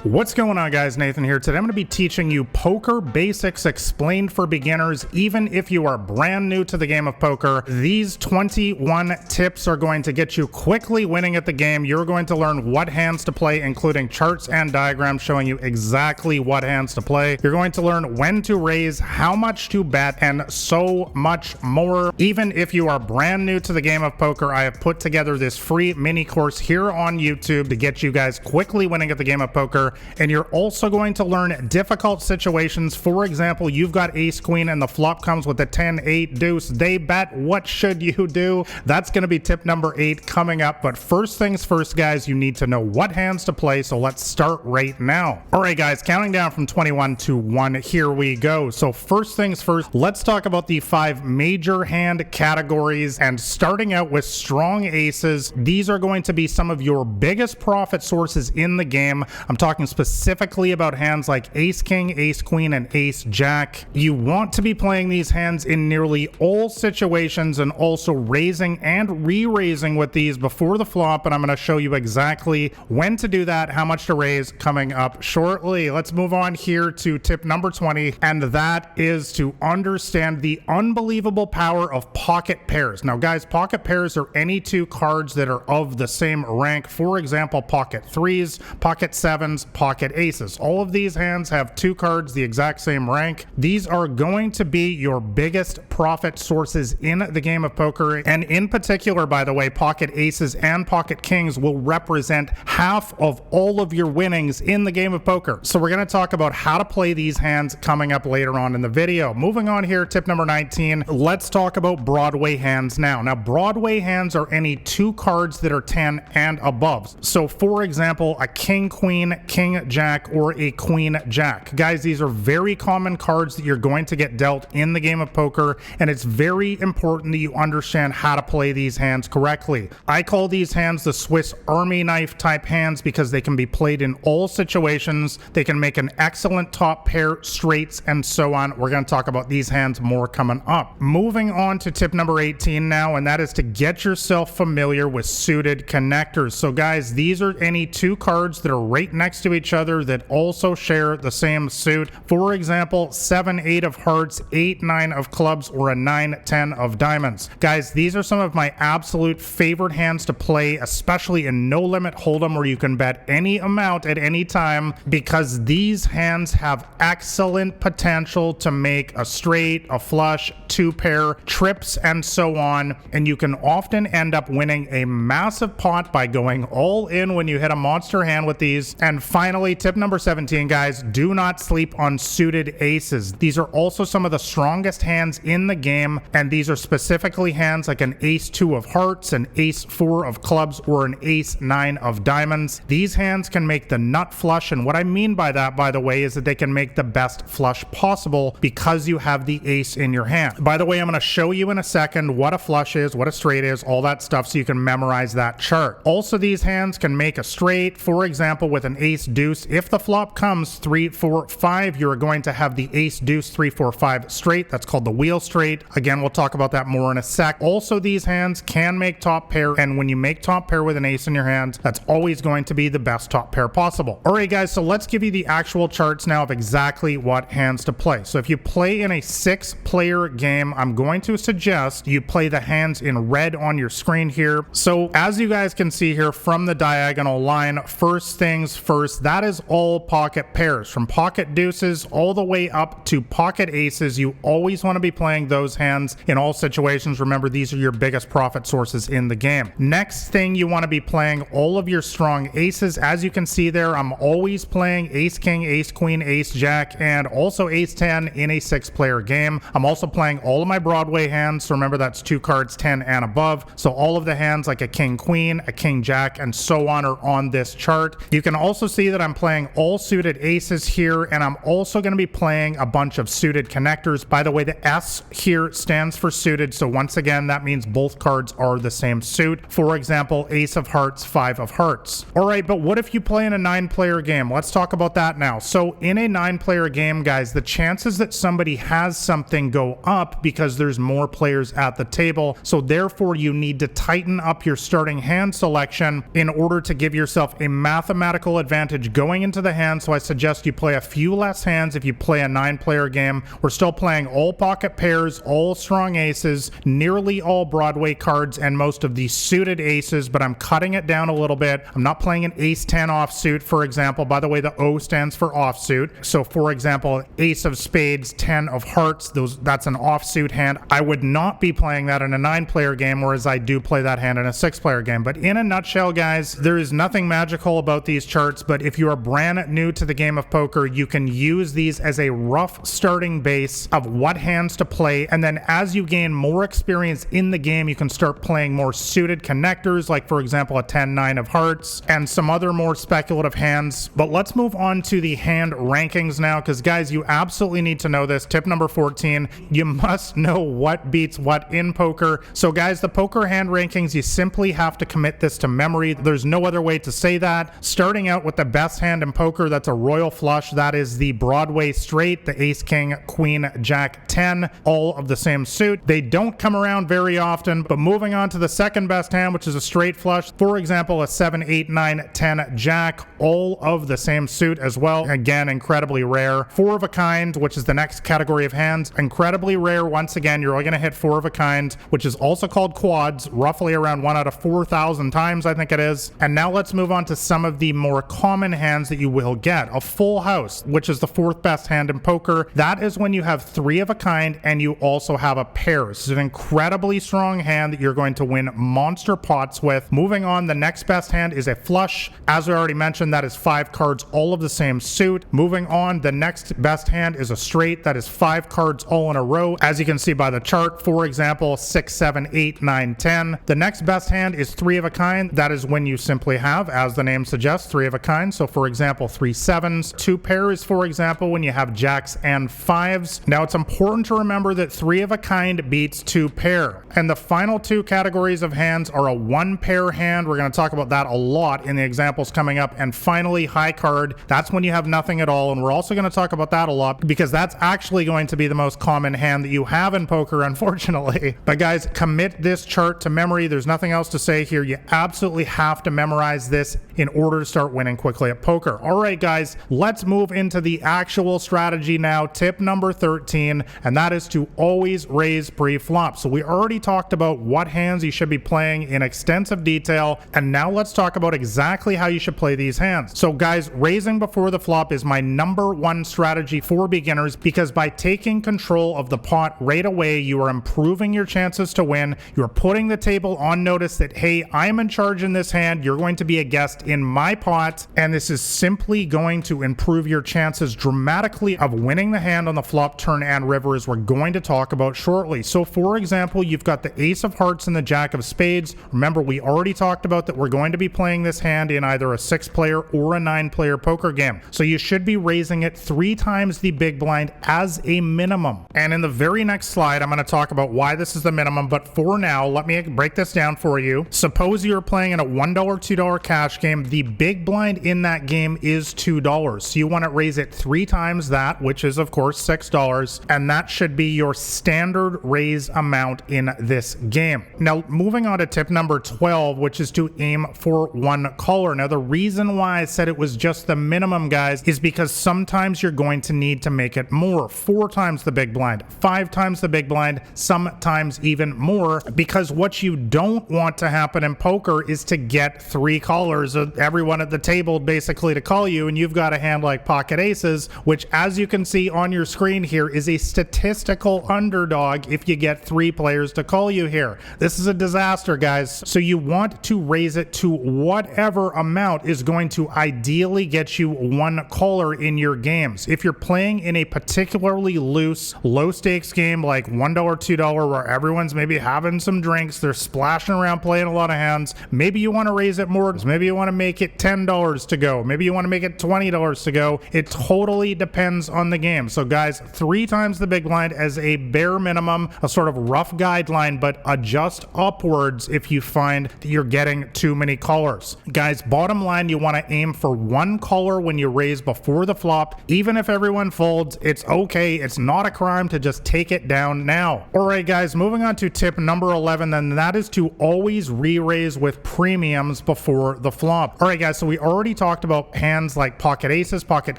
What's going on, guys? Nathan here. Today I'm going to be teaching you poker basics explained for beginners, even if you are brand new to the game of poker. These 21 tips are going to get you quickly winning at the game. You're going to learn what hands to play, including charts and diagrams showing you exactly what hands to play. You're going to learn when to raise, how much to bet, and so much more. Even if you are brand new to the game of poker, I have put together this free mini course here on YouTube to get you guys quickly winning at the game of poker. And you're also going to learn difficult situations. For example, you've got ace queen and the flop comes with a 10-8 deuce. They bet. What should you do? That's going to be tip number 8 coming up. But first things first, guys, you need to know what hands to play. So let's start right now. All right, guys, counting down from 21 to 1. Here we go. So first things first, let's talk about the 5 major hand categories. And starting out with strong aces, these are going to be some of your biggest profit sources in the game. I'm talking specifically about hands like ace king, ace queen, and ace jack. You want to be playing these hands in nearly all situations and also raising and re-raising with these before the flop, and I'm going to show you exactly when to do that, how much to raise, coming up shortly. Let's move on here to tip number 20, and that is to understand the unbelievable power of pocket pairs. Now, guys, pocket pairs are any two cards that are of the same rank. For example, pocket threes, pocket sevens, pocket aces. All of these hands have two cards the exact same rank. These are going to be your biggest profit sources in the game of poker, and in particular, by the way, pocket aces and pocket kings will represent half of all of your winnings in the game of poker. So we're going to talk about how to play these hands coming up later on in the video. Moving on here, tip number 19, let's talk about Broadway hands now. Now, Broadway hands are any two cards that are 10 and above. So for example, a king queen, king jack, or a queen jack. Guys, these are very common cards that you're going to get dealt in the game of poker, and it's very important that you understand how to play these hands correctly. I call these hands the Swiss Army knife type hands because they can be played in all situations. They can make an excellent top pair, straights, and so on. We're going to talk about these hands more coming up. Moving on to tip number 18 now, and that is to get yourself familiar with suited connectors. So guys, these are any two cards that are right next to each other that also share the same suit. For example, 7-8 of hearts, 8-9 of clubs, or a 9-10 of diamonds. Guys, these are some of my absolute favorite hands to play, especially in no limit hold'em where you can bet any amount at any time, because these hands have excellent potential to make a straight, a flush, two pair, trips, and so on, and you can often end up winning a massive pot by going all in when you hit a monster hand with these. And finally, tip number 17, guys, do not sleep on suited aces. These are also some of the strongest hands in the game, and these are specifically hands like an ace-2 of hearts, an ace-4 of clubs, or an ace-9 of diamonds. These hands can make the nut flush, and what I mean by that, by the way, is that they can make the best flush possible because you have the ace in your hand. By the way, I'm going to show you in a second what a flush is, what a straight is, all that stuff, so you can memorize that chart. Also, these hands can make a straight, for example, with an ace-deuce. If the flop comes 3, 4, 5, you're going to have the ace-deuce 3, 4, 5 straight. That's called the wheel straight. Again, we'll talk about that more in a sec. Also, these hands can make top pair, and when you make top pair with an ace in your hand, that's always going to be the best top pair possible. All right, guys, so let's give you the actual charts now of exactly what hands to play. So if you play in a 6-player game, I'm going to suggest you play the hands in red on your screen here. So as you guys can see here from the diagonal line, first things first, that is all pocket pairs. From pocket deuces all the way up to pocket aces, you always want to be playing those hands in all situations. Remember, these are your biggest profit sources in the game. Next thing, you want to be playing all of your strong aces. As you can see there, I'm always playing ace king, ace queen, ace jack, and also ace 10 in a 6-player game. I'm also playing all of my Broadway hands. So remember, that's two cards 10 and above. So all of the hands like a king queen, a king jack, and so on are on this chart. You can also see that I'm playing all suited aces here, and I'm also going to be playing a bunch of suited connectors. By the way, the S here stands for suited, so once again, that means both cards are the same suit. For example, ace of hearts, 5 of hearts. All right, but what if you play in a 9-player game? Let's talk about that now. So in a 9-player game, guys, the chances that somebody has something go up because there's more players at the table. So therefore, you need to tighten up your starting hand selection in order to give yourself a mathematical advantage advantage going into the hand, so I suggest you play a few less hands if you play a 9-player game. We're still playing all pocket pairs, all strong aces, nearly all Broadway cards, and most of the suited aces, but I'm cutting it down a little bit. I'm not playing an ace-10 offsuit, for example. By the way, the O stands for offsuit. So, for example, ace of spades, 10 of hearts, that's an offsuit hand. I would not be playing that in a 9-player game, whereas I do play that hand in a 6-player game. But in a nutshell, guys, there is nothing magical about these charts, but if you are brand new to the game of poker, you can use these as a rough starting base of what hands to play, and then as you gain more experience in the game, you can start playing more suited connectors, like for example a 10-9 of hearts, and some other more speculative hands. But let's move on to the hand rankings now, because guys, you absolutely need to know this. Tip number 14, you must know what beats what in poker. So guys, the poker hand rankings, you simply have to commit this to memory. There's no other way to say that. Starting out with the best hand in poker, that's a royal flush. That is the Broadway straight, the ace, king, queen, jack, 10, all of the same suit. They don't come around very often. But moving on to the second best hand, which is a straight flush, for example, a 7, 8, 9, 10 jack, all of the same suit as well. Again, incredibly rare. 4 of a kind, which is the next category of hands, incredibly rare. Once again, you're only going to hit 4 of a kind, which is also called quads, roughly around 1 out of 4,000 times, I think it is. And now let's move on to some of the more common hands that you will get. A full house, which is the 4th best hand in poker. That is when you have 3 of a kind and you also have a pair. This is an incredibly strong hand that you're going to win monster pots with. Moving on, the next best hand is a flush. As I already mentioned, that is 5 cards, all of the same suit. Moving on, the next best hand is a straight. That is 5 cards all in a row, as you can see by the chart. For example, 6, 7, 8, 9, 10. The next best hand is 3 of a kind. That is when you simply have, as the name suggests, 3 of a kind. So for example, 3 sevens. 2 pairs, for example, when you have jacks and 5s. Now it's important to remember that 3 of a kind beats 2 pair. And the final 2 categories of hands are a 1 pair hand. We're going to talk about that a lot in the examples coming up. And finally, high card. That's when you have nothing at all. And we're also going to talk about that a lot because that's actually going to be the most common hand that you have in poker, unfortunately. But guys, commit this chart to memory. There's nothing else to say here. You absolutely have to memorize this in order to start winning quickly at poker. All right, guys, let's move into the actual strategy now. Tip number 13, and that is to always raise pre-flop. So we already talked about what hands you should be playing in extensive detail, and now let's talk about exactly how you should play these hands. So guys, raising before the flop is my number 1 strategy for beginners, because by taking control of the pot right away, you are improving your chances to win. You're putting the table on notice that, hey, I'm in charge in this hand. You're going to be a guest in my pot, and this is simply going to improve your chances dramatically of winning the hand on the flop, turn, and river, as we're going to talk about shortly. So for example, you've got the ace of hearts and the jack of spades. Remember, we already talked about that we're going to be playing this hand in either a 6-player or a 9-player poker game. So you should be raising it 3 times the big blind as a minimum. And in the very next slide, I'm going to talk about why this is the minimum. But for now, let me break this down for you. Suppose you're playing in a $1, $2 cash game. The big blind in that game is $2. So you want to raise it 3 times that, which is of course $6. And that should be your standard raise amount in this game. Now, moving on to tip number 12, which is to aim for 1 caller. Now, the reason why I said it was just the minimum, guys, is because sometimes you're going to need to make it more. 4 times the big blind, 5 times the big blind, sometimes even more, because what you don't want to happen in poker is to get 3 callers, everyone at the table basically to call you, and you've got a hand like pocket aces, which, as you can see on your screen here, is a statistical underdog if you get 3 players to call you here. This is a disaster, guys. So you want to raise it to whatever amount is going to ideally get you 1 caller in your games. If you're playing in a particularly loose, low stakes game like $1, $2, where everyone's maybe having some drinks, they're splashing around playing a lot of hands, maybe you want to raise it more. Maybe you want to make it $10 to go. Maybe you want to make it $20 to go. It totally depends on the game. So guys, 3 times the big blind as a bare minimum, a sort of rough guideline, but adjust upwards if you find that you're getting too many callers. Guys, bottom line, you want to aim for 1 caller when you raise before the flop. Even if everyone folds, it's okay. It's not a crime to just take it down now. All right, guys, moving on to tip number 11, then that is to always re-raise with premiums before the flop. All right, guys, so we already talked about hands like pocket aces, pocket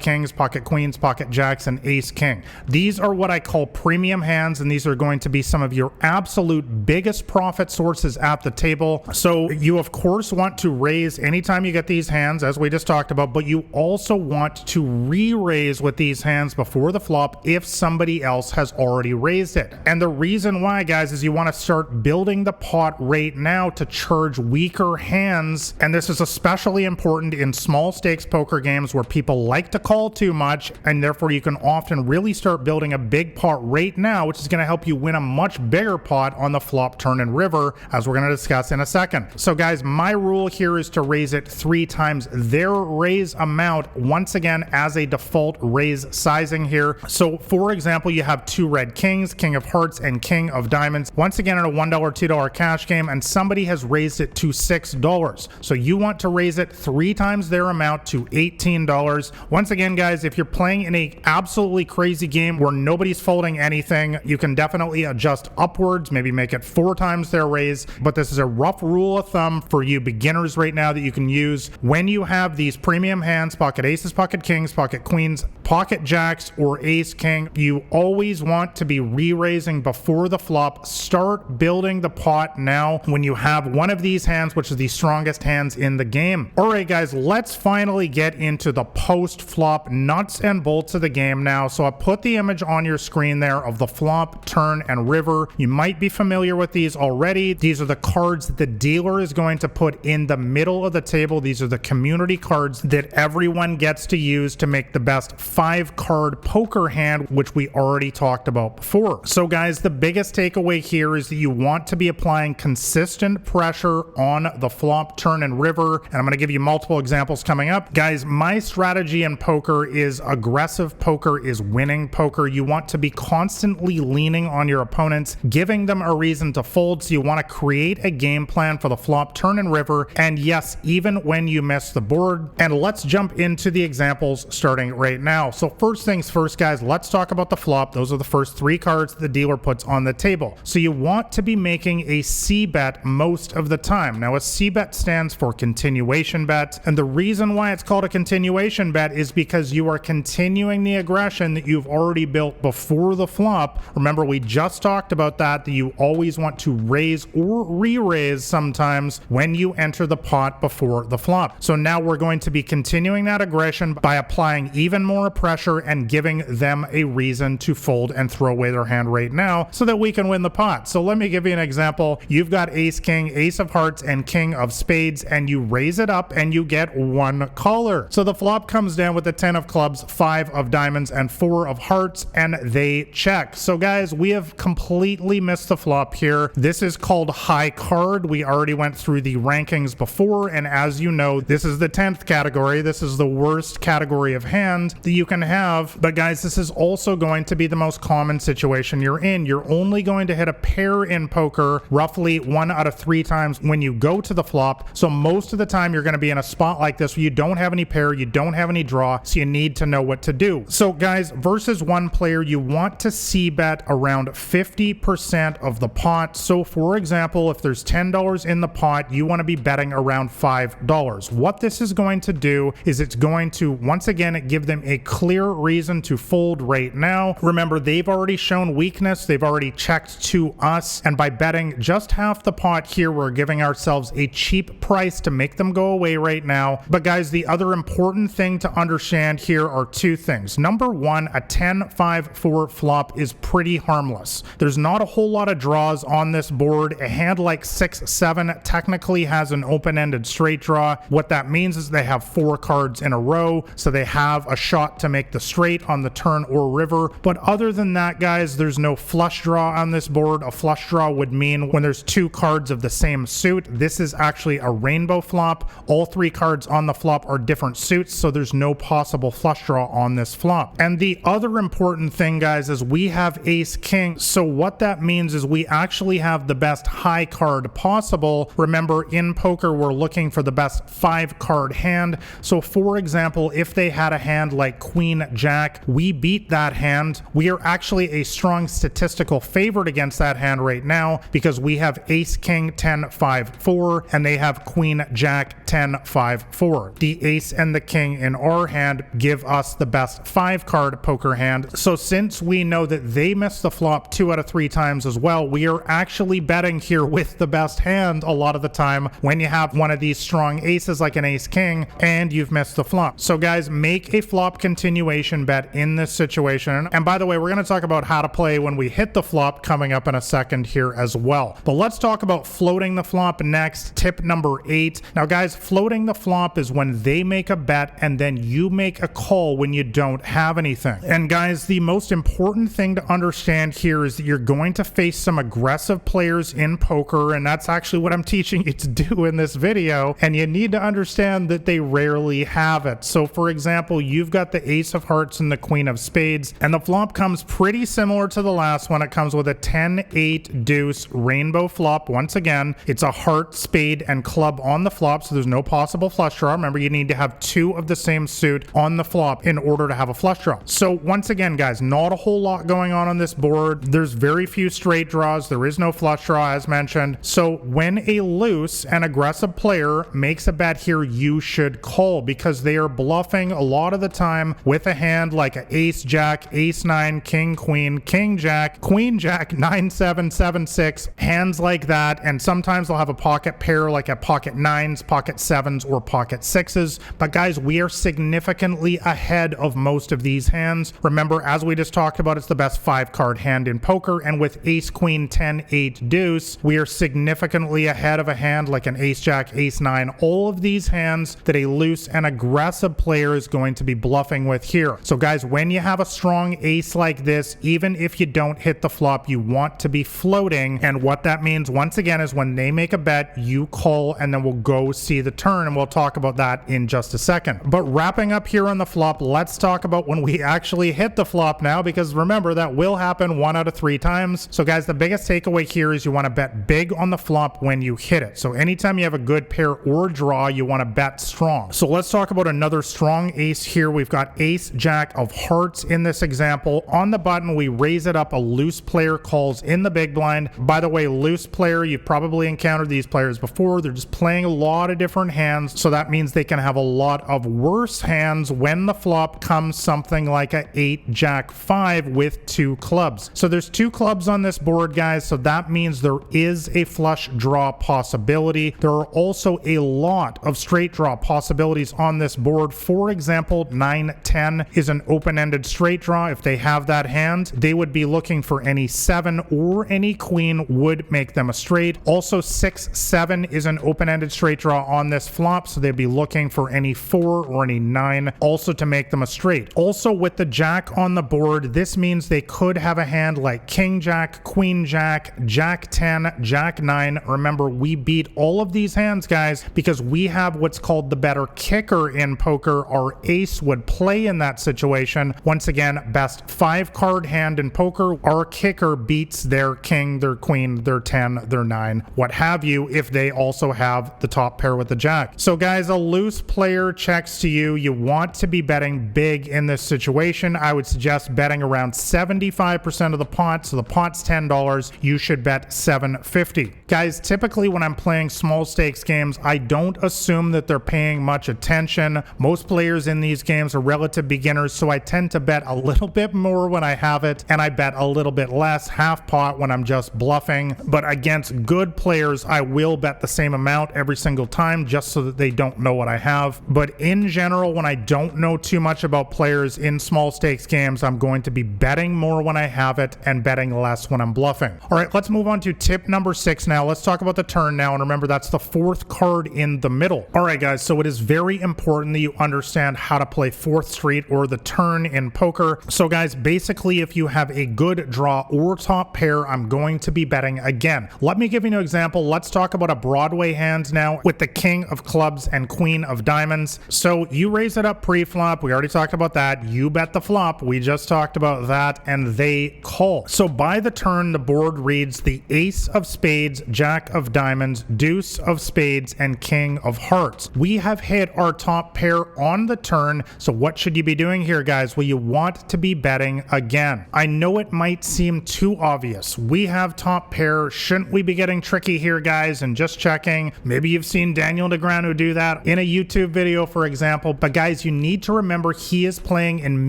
kings, pocket queens, pocket jacks, and ace king. These are what I call premium hands, and these are going to be some of your absolute biggest profit sources at the table. So you of course want to raise anytime you get these hands, as we just talked about, but you also want to re-raise with these hands before the flop if somebody else has already raised it. And the reason why, guys, is you want to start building the pot right now to charge weaker hands, and this is especially important in small stakes poker games where people like to call too much, and therefore you can often really start building a big pot right now, which is going to help you win a much bigger pot on the flop, turn, and river, as we're going to discuss in a second. So guys, my rule here is to raise it 3 times their raise amount, once again as a default raise sizing here. So for example, you have 2 red kings, king of hearts, and king of diamonds, once again in a $1, $2 cash game, and somebody has raised it to $6. So you want to raise it 3 times their amount to $18. Once again, guys, if you're playing in a absolutely crazy game where nobody's folding anything, you can definitely adjust upwards, maybe make it 4 times their raise, but this is a rough rule of thumb for you beginners right now that you can use when you have these premium hands, pocket aces, pocket kings, pocket queens, pocket jacks, or ace king. You always want to be re-raising before the flop. Start building the pot now when you have one of these hands, which is the strongest hands in the game. All right, guys, let's finally get into the post-flop nuts and bolts of the game now. So I put the image on your screen there of the flop, turn, and river. You might be familiar with these already. These are the cards that the dealer is going to put in the middle of the table. These are the community cards that everyone gets to use to make the best 5-card poker hand, which we already talked about before. So guys, the biggest takeaway here is that you want to be applying consistent pressure on the flop, turn, and river, and I'm going to give you multiple examples coming up. Guys, my strategy in poker is aggressive poker is winning poker. You want to be constantly leaning on your opponents, giving them a reason to fold, so you want to create a game plan for the flop, turn, and river, and yes, even when you miss the board. And let's jump into the examples starting right now. So first things first, guys, let's talk about the flop. Those are the first 3 cards the dealer puts on the table. So you want to be making a C bet most of the time. Now, a C bet stands for continuation bet, and the reason why it's called a continuation bet is because you are continuing the aggression that you've already built before the flop. Remember, we just talked about that you always want to raise or re-raise sometimes when you enter the pot before the flop. So now we're going to be continuing that aggression by applying even more pressure and giving them a reason to fold and throw away their hand right now so that we can win the pot. So let me give you an example. You've got ace king, ace of hearts, and king of spades, and you raise it up and you get 1 caller. So the flop comes down with the 10 of clubs, 5 of diamonds, and 4 of hearts, and they check. So guys, we have completely missed the flop here. This is called high card. We already went through the rankings before, and as you know, this is the 10th category. This is the worst category of hand that you can have. But guys, this is also going to be the most common situation you're in. You're only going to hit a pair in poker roughly 1 out of 3 times when you go to the flop. So most of the time you're going to be in a spot like this where you don't have any pair, you don't have any draw, so you need to know what to do. So guys, versus 1 player, you want to c-bet around 50% of the pot. So for example, if there's $10 in the pot, you want to be betting around $5. What this is going to do is it's going to once again give them a clear reason to fold right now. Remember, they've already shown weakness, they've already checked to us, and by betting just half the pot here, we're giving ourselves a cheap price to make them go away right now. But guys, the other important thing to understand here are 2 things. Number 1, a 10-5-4 flop is pretty harmless. There's not a whole lot of draws on this board. A hand like 6-7 technically has an open-ended straight draw. What that means is they have 4 cards in a row, so they have a shot to make the straight on the turn or river. But other than that, guys, there's no flush draw on this board. A flush draw would mean when there's 2 cards of the same suit. This is actually a rainbow flop. All 3 cards on the flop are different suits, so there's no possible flush draw on this flop. And the other important thing, guys, is we have ace king. So what that means is we actually have the best high card possible. Remember, in poker, we're looking for the best 5-card hand. So for example, if they had a hand like queen jack, we beat that hand. We are actually a strong statistical favorite against that hand right now because we have ace king 10-5-4 and they have queen jack 10-5-4. 4. The ace and the king in our hand give us the best 5-card poker hand. So since we know that they missed the flop 2 out of 3 times as well, we are actually betting here with the best hand a lot of the time when you have one of these strong aces like an ace king and you've missed the flop. So guys, make a flop continuation bet in this situation. And by the way, we're going to talk about how to play when we hit the flop coming up in a second here as well. But let's talk about floating the flop next. Tip number 8. Now guys, floating the flop is when they make a bet and then you make a call when you don't have anything. And guys, the most important thing to understand here is that you're going to face some aggressive players in poker, and that's actually what I'm teaching you to do in this video, and you need to understand that they rarely have it. So for example, you've got the ace of hearts and the queen of spades, and the flop comes pretty similar to the last one. It comes with a 10-8 deuce rainbow flop. Once again, it's a heart, spade, and club on the flop, so there's no possible flush draw. Remember, you need to have 2 of the same suit on the flop in order to have a flush draw. So once again, guys, not a whole lot going on this board. There's very few straight draws. There is no flush draw as mentioned. So when a loose and aggressive player makes a bet here, you should call because they are bluffing a lot of the time with a hand like an ace jack, ace 9, king queen, king jack, queen jack, 9 7, 7 6, hands like that. And sometimes they'll have a pocket pair like a pocket 9s, pocket 7s, or pocket 6s. But guys, we are significantly ahead of most of these hands. Remember, as we just talked about, it's the best 5-card hand in poker, and with ace queen 10-8 deuce, we are significantly ahead of a hand like an ace jack, ace 9, all of these hands that a loose and aggressive player is going to be bluffing with here. So guys, when you have a strong ace like this, even if you don't hit the flop, you want to be floating, and what that means once again is when they make a bet, you call, and then we'll go see the turn, and we'll talk about that in just a second. But wrapping up here on the flop, let's talk about when we actually hit the flop now, because remember, that will happen 1 out of 3 times. So guys, the biggest takeaway here is you want to bet big on the flop when you hit it. So anytime you have a good pair or draw, you want to bet strong. So let's talk about another strong ace here. We've got ace jack of hearts in this example. On the button, we raise it up. A loose player calls in the big blind. By the way, loose player, you've probably encountered these players before. They're just playing a lot of different hands. So that means they can have a lot of worse hands when the flop comes something like a 8 jack 5 with 2 clubs. So there's 2 clubs on this board, guys. So that means there is a flush draw possibility. There are also a lot of straight draw possibilities on this board. For example, 9-10 is an open-ended straight draw. If they have that hand, they would be looking for any 7 or any queen would make them a straight. Also, 6-7 is an open-ended straight draw on this flop, so they'd be looking for any 4 or any 9 also to make them a straight. Also, with the jack on the board, this means they could have a hand like king jack, queen jack, jack 10, jack 9. Remember, we beat all of these hands, guys, because we have what's called the better kicker in poker. Our ace would play in that situation. Once again, best 5-card hand in poker. Our kicker beats their king, their queen, their 10, their 9, what have you, if they also have the top pair with the jack. So guys, a loose player checks to you. You want to be betting big in this situation. I would suggest betting around 75% of the pot. So the pot's $10. You should bet $7.50. Guys, typically when I'm playing small stakes games, I don't assume that they're paying much attention. Most players in these games are relative beginners, so I tend to bet a little bit more when I have it, and I bet a little bit less, half pot, when I'm just bluffing. But against good players, I will bet the same amount every single time just so that they don't know what I have. But in general, when I don't know too much about players in small stakes games, I'm going to be betting more when I have it and betting less when I'm bluffing. All right, let's move on to tip number 6 now. Let's talk about the turn now, and remember, that's the 4th card in the middle. All right, guys, so it is very important that you understand how to play 4th street or the turn in poker. So guys, basically, if you have a good draw or top pair, I'm going to be betting again. Let me give you an example. Let's talk about a Broadway hand now with the king of clubs and queen of diamonds. So you raise it up pre-flop. We already talked about that. You bet the flop. We just talked about that, and they call. So by the turn, the board reads the ace of spades, jack of diamonds, deuce of spades, and king of hearts. We have hit our top pair on the turn. So what should you be doing here, guys? Well, you want to be betting again. I know it might seem too obvious. We have top pair. Shouldn't we be getting tricky here, guys, and just checking? Maybe you've seen Daniel Negreanu do that. that in a YouTube video, for example. But guys, you need to remember he is playing in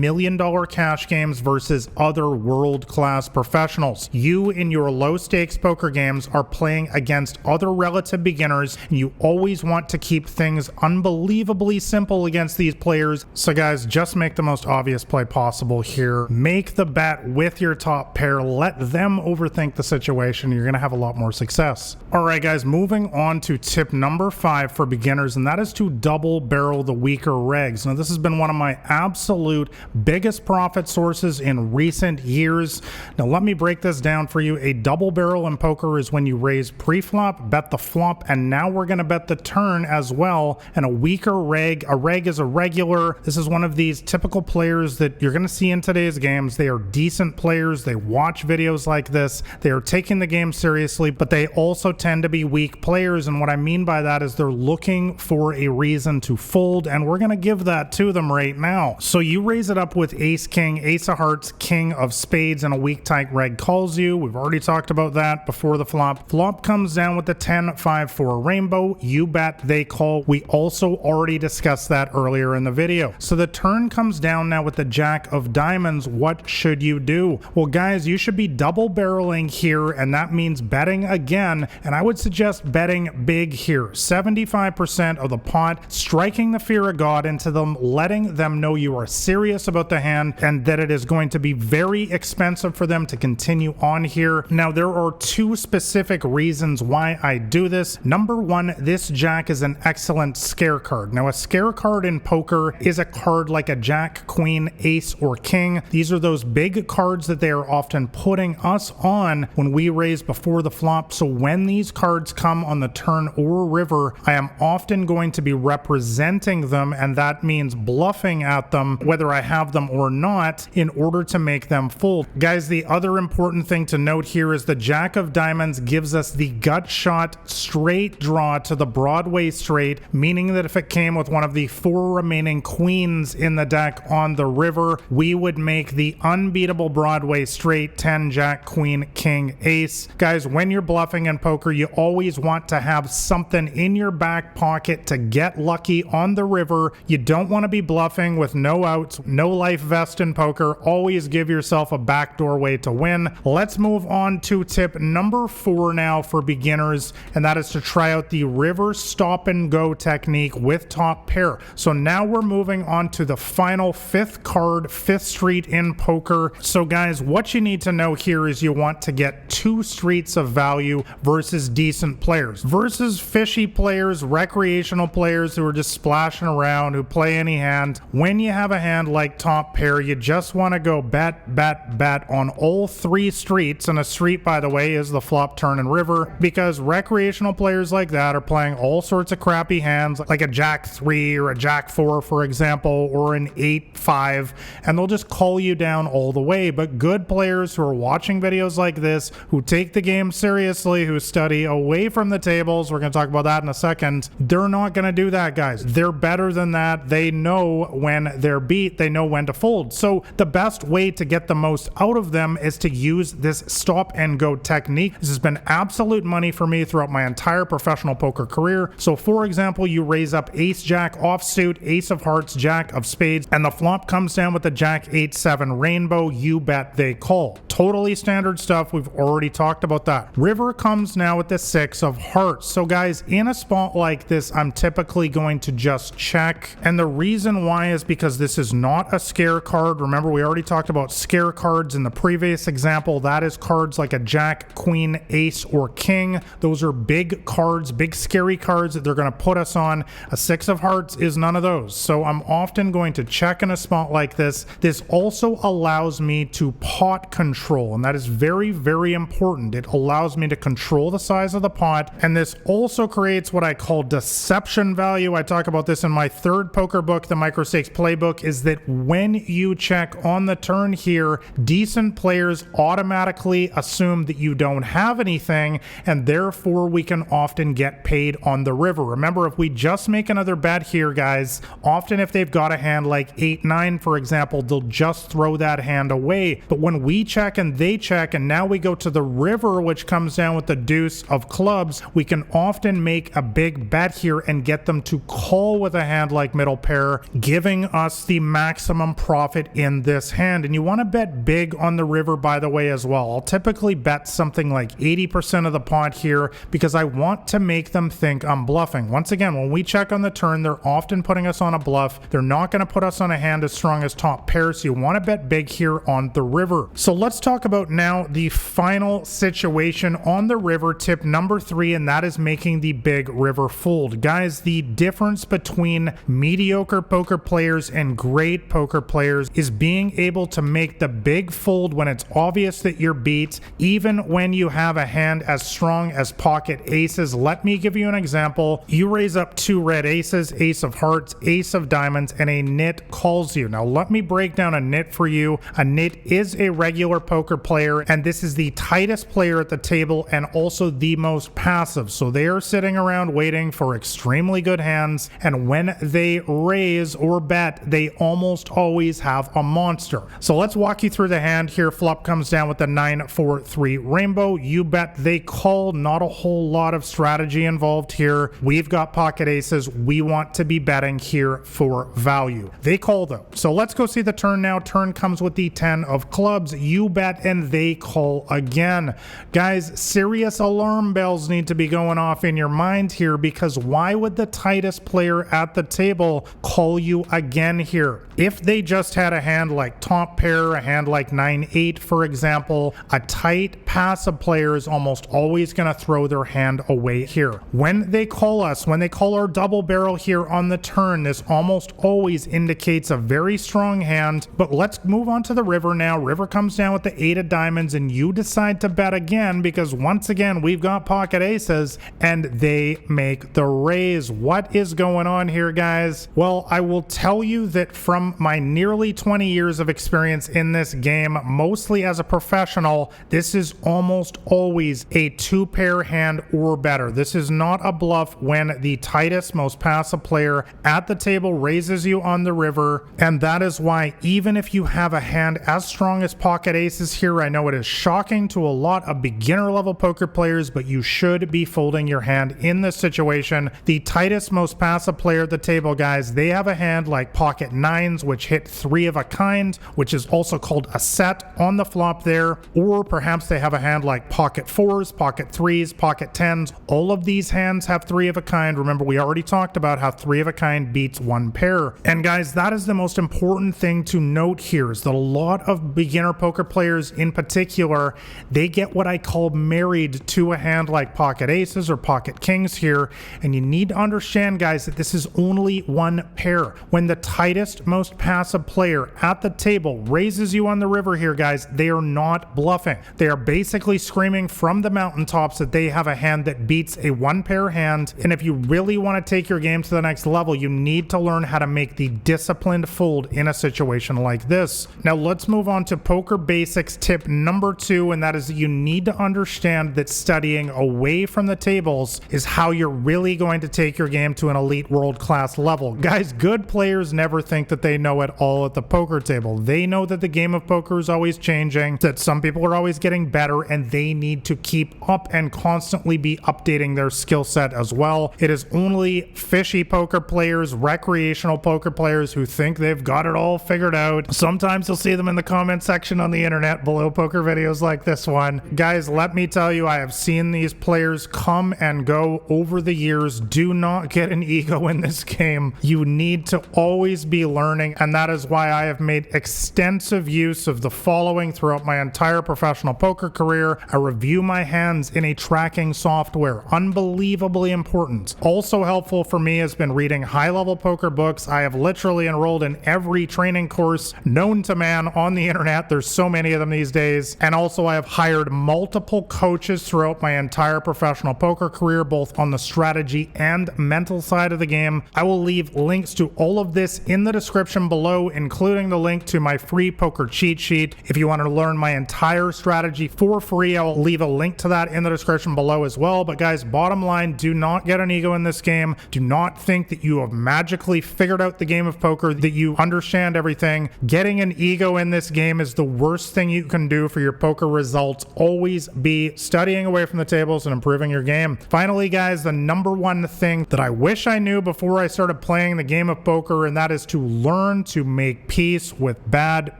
million-dollar cash games versus other world-class professionals. You in your low-stakes poker games are playing against other relative beginners, and you always want to keep things unbelievably simple against these players. So guys, just make the most obvious play possible here. Make the bet with your top pair. Let them overthink the situation. You're going to have a lot more success. All right, guys, moving on to tip number 5 for beginners, and that is to double barrel the weaker regs. Now, this has been one of my absolute biggest profit sources in recent years. Now, let me break this down for you. A double barrel in poker is when you raise pre-flop, bet the flop, and now we're going to bet the turn as well. And a weaker reg, a reg is a regular. This is one of these typical players that you're going to see in today's games. They are decent players. They watch videos like this. They are taking the game seriously, but they also tend to be weak players. And what I mean by that is they're looking for a reason to fold, and we're going to give that to them right now. So you raise it up with ace king, ace of hearts, king of spades, and a weak tight reg calls you. We've already talked about that before the flop. Flop comes down with the 10, 5, 4 rainbow. You bet, they call. We also already discussed that earlier in the video. So the turn comes down now with the jack of diamonds. What should you do? Well, guys, you should be double barreling here, and that means betting again. And I would suggest betting big here. 75% of the pot, striking the fear of God into them, letting them know you are serious about the hand and that it is going to be very expensive for them to continue on here. Now, there are 2 specific reasons why I do this. Number 1, this jack is an excellent scare card. Now, a scare card in poker is a card like a jack, queen, ace, or king. These are those big cards that they are often putting us on when we raise before the flop. So when these cards come on the turn or river, I am often going to be representing them, and that means bluffing at them, whether I have them or not, in order to make them fold. Guys, the other important thing to note here is the jack of diamonds gives us the gut shot straight draw to the Broadway straight, meaning that if it came with one of the 4 remaining queens in the deck on the river, we would make the unbeatable Broadway straight 10, jack, queen, king, ace. Guys, when you're bluffing in poker, you always want to have something in your back pocket to get lucky on the river. You don't want to be bluffing with no outs, no life vest in poker. Always give yourself a backdoor way to win. Let's move on to tip number 4 now for beginners, and that is to try out the river stop and go technique with top pair. So now we're moving on to the final 5th card, 5th street in poker. So guys, what you need to know here is you want to get 2 streets of value versus decent players, versus fishy players, recreational players who are just splashing around, who play any hand. When you have a hand like top pair, you just want to go bet, bet, bet on all 3 streets. And a street, by the way, is the flop, turn, and river, because recreational players like that are playing all sorts of crappy hands, like a jack 3 or a jack 4, for example, or an 8-5, and they'll just call you down all the way. But good players who are watching videos like this, who take the game seriously, who study away from the tables, we're going to talk about that in a second, they're not going to do that, guys. They're better than that. They know when they're beat. They know when to fold. So the best way to get the most out of them is to use this stop and go technique. This has been absolute money for me throughout my entire professional poker career. So for example, you raise up ace jack offsuit, ace of hearts, jack of spades, and the flop comes down with the jack 8-7 rainbow. You bet, they call. Totally standard stuff. We've already talked about that. River comes now with the 6 of hearts. So guys, in a spot like this, I'm typically going to just check. And the reason why is because this is not a scare card. Remember, we already talked about scare cards in the previous example. That is cards like a jack, queen, ace, or king. Those are big cards, big scary cards that they're going to put us on. A 6 of hearts is none of those. So I'm often going to check in a spot like this. This also allows me to pot control, and that is very, very important. It allows me to control the size of the pot, and this also creates what I call deception value. I talk about this in my 3rd poker book, the Micro Stakes Playbook, is that when you check on the turn here, decent players automatically assume that you don't have anything, and therefore we can often get paid on the river. Remember, if we just make another bet here, guys, often if they've got a hand like 8-9, for example, they'll just throw that hand away. But when we check check and they check, and now we go to the river, which comes down with the deuce of clubs. We can often make a big bet here and get them to call with a hand like middle pair, giving us the maximum profit in this hand. And you want to bet big on the river, by the way, as well. I'll typically bet something like 80% of the pot here because I want to make them think I'm bluffing. Once again, when we check on the turn, they're often putting us on a bluff. They're not going to put us on a hand as strong as top pair, so you want to bet big here on the river. So let's talk about now the final situation on the river, tip number 3, and that is making the big river fold. Guys, the difference between mediocre poker players and great poker players is being able to make the big fold when it's obvious that you're beat, even when you have a hand as strong as pocket aces. Let me give you an example. You raise up 2 red aces, ace of hearts, ace of diamonds, and a nit calls you. Now let me break down a nit for you. A nit is a regular poker player, and this is the tightest player at the table and also the most passive. So they are sitting around waiting for extremely good hands, and when they raise or bet, they almost always have a monster. So let's walk you through the hand here. Flop comes down with the 9-4-3 rainbow. You bet, they call. Not a whole lot of strategy involved here. We've got pocket aces. We want to be betting here for value. They call though. So let's go see the turn now. Turn comes with the 10 of clubs. You bet and they call again. Guys, serious alarm bells need to be going off in your mind here, because why would the tightest player at the table call you again here? If they just had a hand like top pair, a hand like 9-8 for example, a tight passive player is almost always going to throw their hand away here. When they call us, when they call our double barrel here on the turn, this almost always indicates a very strong hand. But let's move on to the river now. River comes down with the 8 of diamonds, and you decide to bet again because once again we've got pocket aces and they make the raise. What is going on here, guys? Well, I will tell you that from my nearly 20 years of experience in this game, mostly as a professional, this is almost always a 2-pair hand or better. This is not a bluff when the tightest, most passive player at the table raises you on the river. And that is why even if you have a hand as strong as pocket aces here, I know it is shocking to a lot of beginner level poker players, but you should be folding your hand in this situation. The tightest, most passive player at the table, guys, they have a hand like pocket 9s, which hit 3 of a kind, which is also called a set on the flop there. Or perhaps they have a hand like pocket 4s, pocket 3s, pocket 10s. All of these hands have 3 of a kind. Remember, we already talked about how 3 of a kind beats 1 pair. And guys, that is the most important thing to note here, is that a lot of beginner poker players in particular, they get what I call married to a hand like pocket aces or pocket kings here. And you need to understand, guys, that this is only 1 pair. When the tightest, most passive player at the table raises you on the river here, guys, they are not bluffing. They are basically screaming from the mountaintops that they have a hand that beats a 1-pair hand. And if you really want to take your game to the next level, you need to learn how to make the disciplined fold in a situation like this. Now let's move on to poker basics tip number 2, and that is that you need to understand that studying away from the tables is how you're really going to take your game to an elite world-class level. Guys, good players never think that they know it all at the poker table. They know that the game of poker is always changing, that some people are always getting better, and they need to keep up and constantly be updating their skill set as well. It is only fishy poker players, recreational poker players who think they've got it all figured out. Sometimes you'll see them in the comment section on the internet below poker videos like this one. Guys, let me tell you, I have seen these players come and go over the years. Do not get an ego in this game. You need to always be learning, and that is why I have made extensive use of the following throughout my entire professional poker career. I review my hands in a tracking software. Unbelievably important. Also helpful for me has been reading high-level poker books. I have literally enrolled in every training course known to man on the internet. There's so many of them these days. And also I have hired multiple coaches throughout my entire professional poker career, both on the strategy and mental side of the game. I will leave links to all of this in the description below, including the link to my free poker cheat sheet. If you want to learn my entire strategy for free, I will leave a link to that in the description below as well. But guys, bottom line, do not get an ego in this game. Do not think that you have magically figured out the game of poker, that you understand everything. Getting an ego in this game is the worst thing thing you can do for your poker results. Always be studying away from the tables and improving your game. Finally, guys, the number one thing that I wish I knew before I started playing the game of poker, and that is to learn to make peace with bad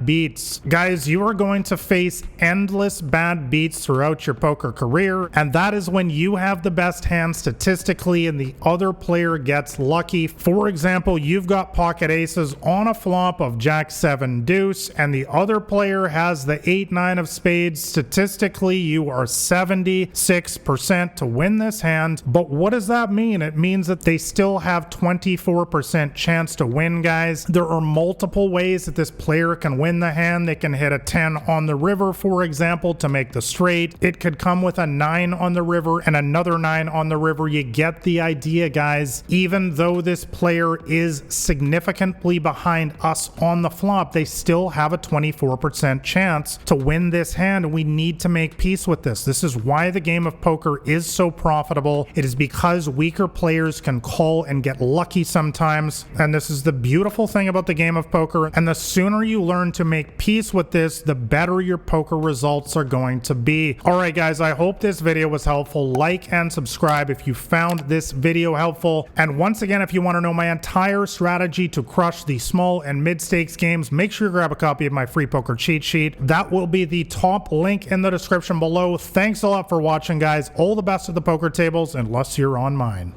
beats. Guys, you are going to face endless bad beats throughout your poker career, and that is when you have the best hand statistically and the other player gets lucky. For example, you've got pocket aces on a flop of jack 7 deuce, and the other player has the 8-9 of spades. Statistically, you are 76% to win this hand. But what does that mean? It means that they still have 24% chance to win, guys. There are multiple ways that this player can win the hand. They can hit a 10 on the river, for example, to make the straight. It could come with a 9 on the river and another 9 on the river. You get the idea, guys. Even though this player is significantly behind us on the flop, they still have a 24% chance to win this hand. We need to make peace with this. This is why the game of poker is so profitable. It is because weaker players can call and get lucky sometimes. And this is the beautiful thing about the game of poker. And the sooner you learn to make peace with this, the better your poker results are going to be. All right, guys, I hope this video was helpful. Like and subscribe if you found this video helpful. And once again, if you want to know my entire strategy to crush the small and mid stakes games, make sure you grab a copy of my free poker cheat sheet. That will be the top link in the description below. Thanks a lot for watching, guys. All the best at the poker tables, unless you're on mine.